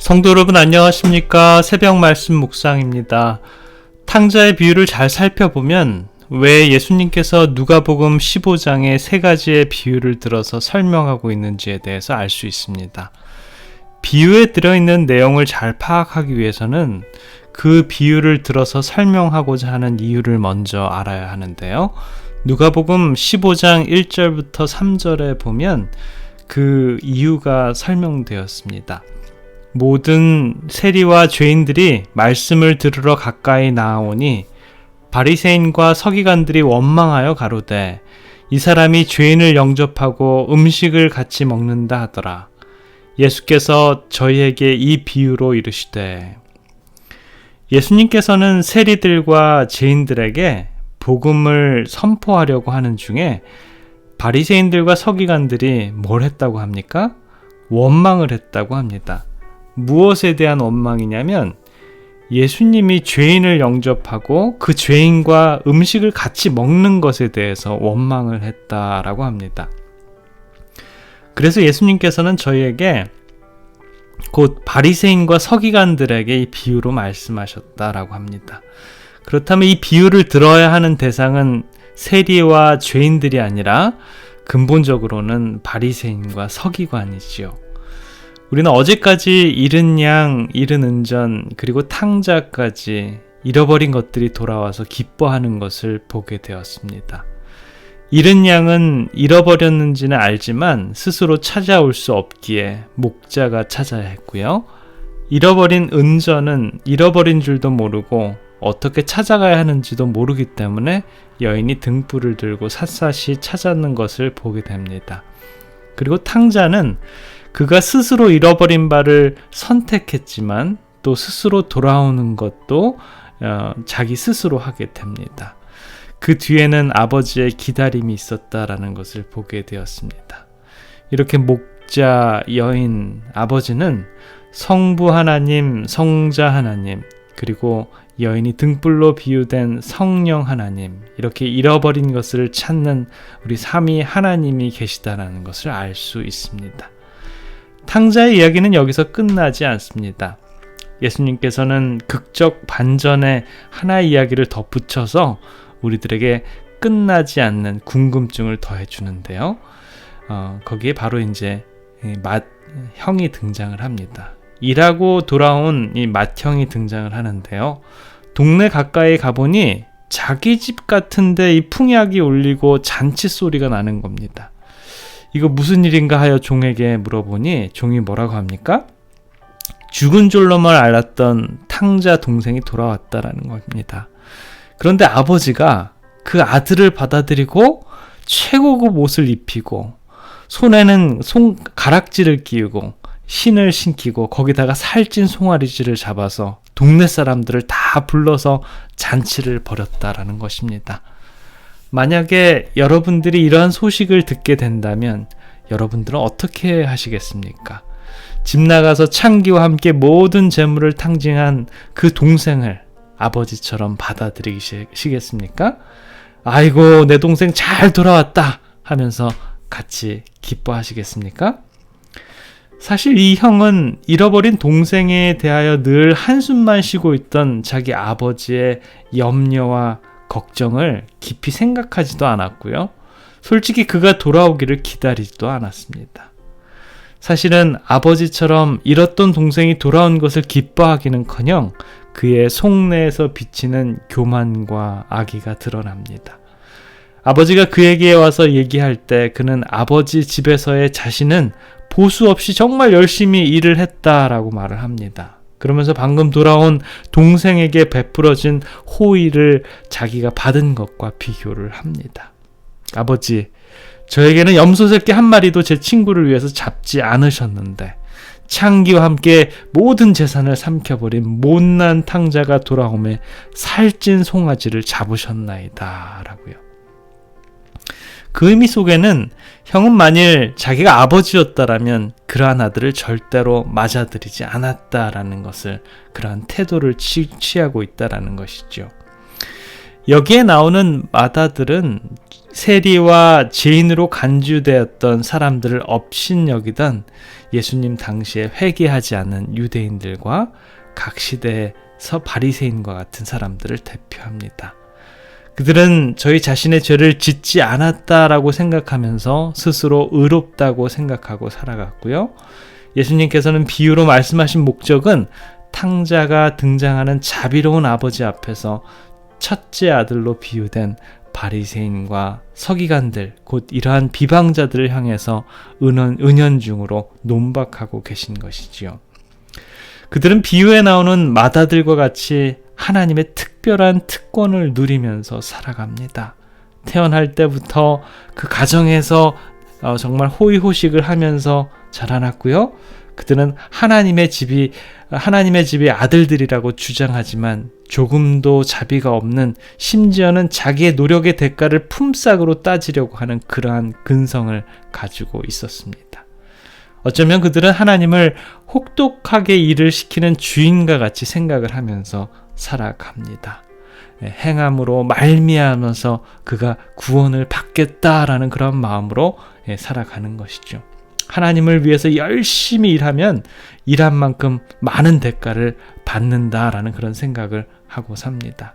성도 여러분 안녕하십니까? 새벽 말씀 묵상입니다. 탕자의 비유를 잘 살펴보면 왜 예수님께서 누가복음 15장에 세 가지의 비유를 들어서 설명하고 있는지에 대해서 알 수 있습니다. 비유에 들어있는 내용을 잘 파악하기 위해서는 그 비유를 들어서 설명하고자 하는 이유를 먼저 알아야 하는데요. 누가복음 15장 1절부터 3절에 보면 그 이유가 설명되었습니다. 모든 세리와 죄인들이 말씀을 들으러 가까이 나아오니 바리새인과 서기관들이 원망하여 가로되 이 사람이 죄인을 영접하고 음식을 같이 먹는다 하더라. 예수께서 저희에게 이 비유로 이르시되, 예수님께서는 세리들과 죄인들에게 복음을 선포하려고 하는 중에 바리새인들과 서기관들이 뭘 했다고 합니까? 원망을 했다고 합니다. 무엇에 대한 원망이냐면 예수님이 죄인을 영접하고 그 죄인과 음식을 같이 먹는 것에 대해서 원망을 했다라고 합니다. 그래서 예수님께서는 저희에게 곧 바리새인과 서기관들에게 이 비유로 말씀하셨다라고 합니다. 그렇다면 이 비유를 들어야 하는 대상은 세리와 죄인들이 아니라 근본적으로는 바리새인과 서기관이지요. 우리는 어제까지 잃은 양, 잃은 은전, 그리고 탕자까지 잃어버린 것들이 돌아와서 기뻐하는 것을 보게 되었습니다. 잃은 양은 잃어버렸는지는 알지만 스스로 찾아올 수 없기에 목자가 찾아야 했고요. 잃어버린 은전은 잃어버린 줄도 모르고 어떻게 찾아가야 하는지도 모르기 때문에 여인이 등불을 들고 샅샅이 찾았는 것을 보게 됩니다. 그리고 탕자는 그가 스스로 잃어버린 바를 선택했지만 또 스스로 돌아오는 것도 자기 스스로 하게 됩니다. 그 뒤에는 아버지의 기다림이 있었다라는 것을 보게 되었습니다. 이렇게 목자, 여인, 아버지는 성부 하나님, 성자 하나님, 그리고 여인이 등불로 비유된 성령 하나님, 이렇게 잃어버린 것을 찾는 우리 삼위 하나님이 계시다라는 것을 알 수 있습니다. 탕자의 이야기는 여기서 끝나지 않습니다. 예수님께서는 극적 반전의 하나의 이야기를 덧붙여서 우리들에게 끝나지 않는 궁금증을 더해주는데요. 거기에 바로 이제 맏형이 등장을 합니다. 일하고 돌아온 이 맏형이 등장을 하는데요. 동네 가까이 가보니 자기 집 같은데 이 풍약이 울리고 잔치 소리가 나는 겁니다. 이거 무슨 일인가 하여 종에게 물어보니 종이 뭐라고 합니까? 죽은 줄로만 알았던 탕자 동생이 돌아왔다라는 겁니다. 그런데 아버지가 그 아들을 받아들이고 최고급 옷을 입히고 손에는 가락지를 끼우고 신을 신기고 거기다가 살찐 송아리쥐를 잡아서 동네 사람들을 다 불러서 잔치를 벌였다라는 것입니다. 만약에 여러분들이 이러한 소식을 듣게 된다면 여러분들은 어떻게 하시겠습니까? 집 나가서 창기와 함께 모든 재물을 탕진한 그 동생을 아버지처럼 받아들이시겠습니까? 아이고, 내 동생 잘 돌아왔다 하면서 같이 기뻐하시겠습니까? 사실 이 형은 잃어버린 동생에 대하여 늘 한숨만 쉬고 있던 자기 아버지의 염려와 걱정을 깊이 생각하지도 않았고요. 솔직히 그가 돌아오기를 기다리지도 않았습니다. 사실은 아버지처럼 잃었던 동생이 돌아온 것을 기뻐하기는커녕 그의 속내에서 비치는 교만과 악의가 드러납니다. 아버지가 그에게 와서 얘기할 때 그는 아버지 집에서의 자신은 보수 없이 정말 열심히 일을 했다라고 말을 합니다. 그러면서 방금 돌아온 동생에게 베풀어진 호의를 자기가 받은 것과 비교를 합니다. 아버지, 저에게는 염소 새끼 한 마리도 제 친구를 위해서 잡지 않으셨는데 창기와 함께 모든 재산을 삼켜버린 못난 탕자가 돌아오매 살찐 송아지를 잡으셨나이다 라고요. 그 의미 속에는 형은 만일 자기가 아버지였다라면 그러한 아들을 절대로 맞아들이지 않았다라는 것을, 그러한 태도를 취하고 있다라는 것이죠. 여기에 나오는 마다들은 세리와 죄인으로 간주되었던 사람들을 업신여기던 예수님 당시에 회개하지 않은 유대인들과 각 시대에서 바리새인과 같은 사람들을 대표합니다. 그들은 저희 자신의 죄를 짓지 않았다라고 생각하면서 스스로 의롭다고 생각하고 살아갔고요. 예수님께서는 비유로 말씀하신 목적은 탕자가 등장하는 자비로운 아버지 앞에서 첫째 아들로 비유된 바리새인과 서기관들, 곧 이러한 비방자들을 향해서 은연중으로 논박하고 계신 것이지요. 그들은 비유에 나오는 마다들과 같이 하나님의 특별한 특권을 누리면서 살아갑니다. 태어날 때부터 그 가정에서 정말 호의호식을 하면서 자라났고요. 그들은 하나님의 집이 아들들이라고 주장하지만 조금도 자비가 없는, 심지어는 자기의 노력의 대가를 품삯으로 따지려고 하는 그러한 근성을 가지고 있었습니다. 어쩌면 그들은 하나님을 혹독하게 일을 시키는 주인과 같이 생각을 하면서 살아갑니다. 행함으로 말미암아서 그가 구원을 받겠다라는 그런 마음으로 살아가는 것이죠. 하나님을 위해서 열심히 일하면 일한 만큼 많은 대가를 받는다라는 그런 생각을 하고 삽니다.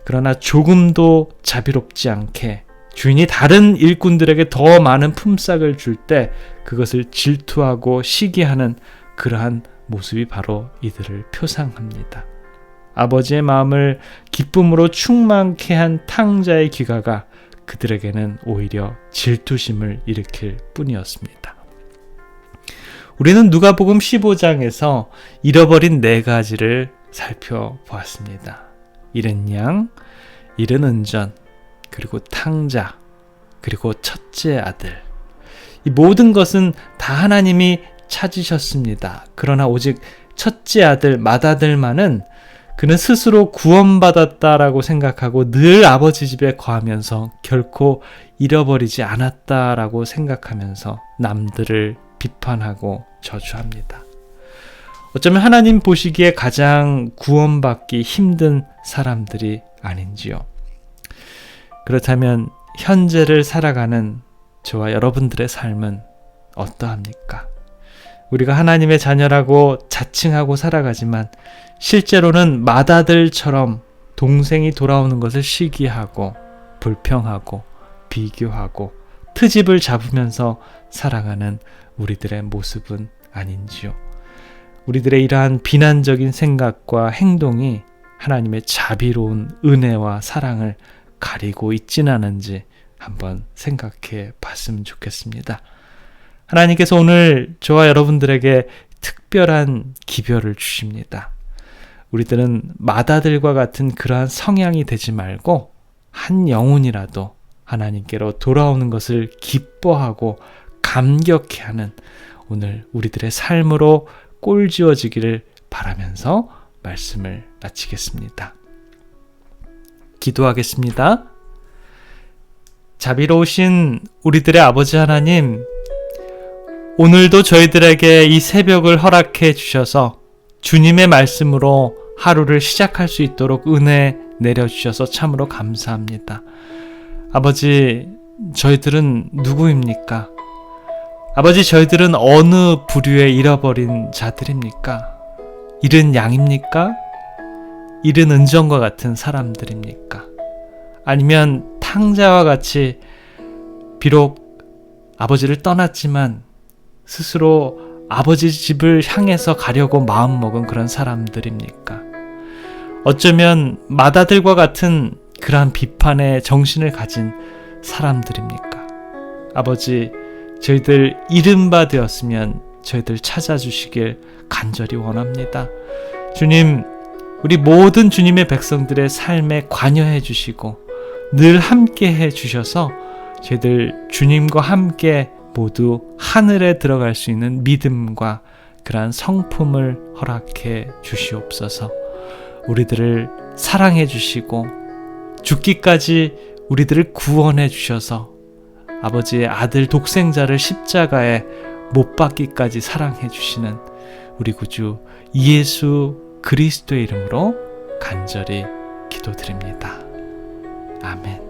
그러나 조금도 자비롭지 않게 주인이 다른 일꾼들에게 더 많은 품삯을 줄 때 그것을 질투하고 시기하는 그러한 모습이 바로 이들을 표상합니다. 아버지의 마음을 기쁨으로 충만케 한 탕자의 귀가가 그들에게는 오히려 질투심을 일으킬 뿐이었습니다. 우리는 누가복음 15장에서 잃어버린 4가지를 살펴보았습니다. 잃은 양, 잃은 은전, 그리고 탕자, 그리고 첫째 아들. 이 모든 것은 다 하나님이 찾으셨습니다. 그러나 오직 첫째 아들, 맏아들만은 그는 스스로 구원받았다라고 생각하고 늘 아버지 집에 거하면서 결코 잃어버리지 않았다라고 생각하면서 남들을 비판하고 저주합니다. 어쩌면 하나님 보시기에 가장 구원받기 힘든 사람들이 아닌지요. 그렇다면 현재를 살아가는 저와 여러분들의 삶은 어떠합니까? 우리가 하나님의 자녀라고 자칭하고 살아가지만 실제로는 맏아들처럼 동생이 돌아오는 것을 시기하고 불평하고 비교하고 트집을 잡으면서 살아가는 우리들의 모습은 아닌지요. 우리들의 이러한 비난적인 생각과 행동이 하나님의 자비로운 은혜와 사랑을 가리고 있지는 않은지 한번 생각해 봤으면 좋겠습니다. 하나님께서 오늘 저와 여러분들에게 특별한 기별을 주십니다. 우리들은 맏아들과 같은 그러한 성향이 되지 말고 한 영혼이라도 하나님께로 돌아오는 것을 기뻐하고 감격해하는 오늘 우리들의 삶으로 꼴지어지기를 바라면서 말씀을 마치겠습니다. 기도하겠습니다. 자비로우신 우리들의 아버지 하나님, 오늘도 저희들에게 이 새벽을 허락해 주셔서 주님의 말씀으로 하루를 시작할 수 있도록 은혜 내려주셔서 참으로 감사합니다. 아버지, 저희들은 누구입니까? 아버지, 저희들은 어느 부류에 잃어버린 자들입니까? 잃은 양입니까? 잃은 은정과 같은 사람들입니까? 아니면 탕자와 같이 비록 아버지를 떠났지만 스스로 아버지 집을 향해서 가려고 마음먹은 그런 사람들입니까? 어쩌면 맏아들과 같은 그러한 비판의 정신을 가진 사람들입니까? 아버지, 저희들 잃은 바 되었으면 저희들 찾아주시길 간절히 원합니다. 주님, 우리 모든 주님의 백성들의 삶에 관여해 주시고 늘 함께 해 주셔서 저희들 주님과 함께 모두 하늘에 들어갈 수 있는 믿음과 그러한 성품을 허락해 주시옵소서. 우리들을 사랑해 주시고 죽기까지 우리들을 구원해 주셔서 아버지의 아들 독생자를 십자가에 못 박기까지 사랑해 주시는 우리 구주 예수 그리스도의 이름으로 간절히 기도드립니다. 아멘.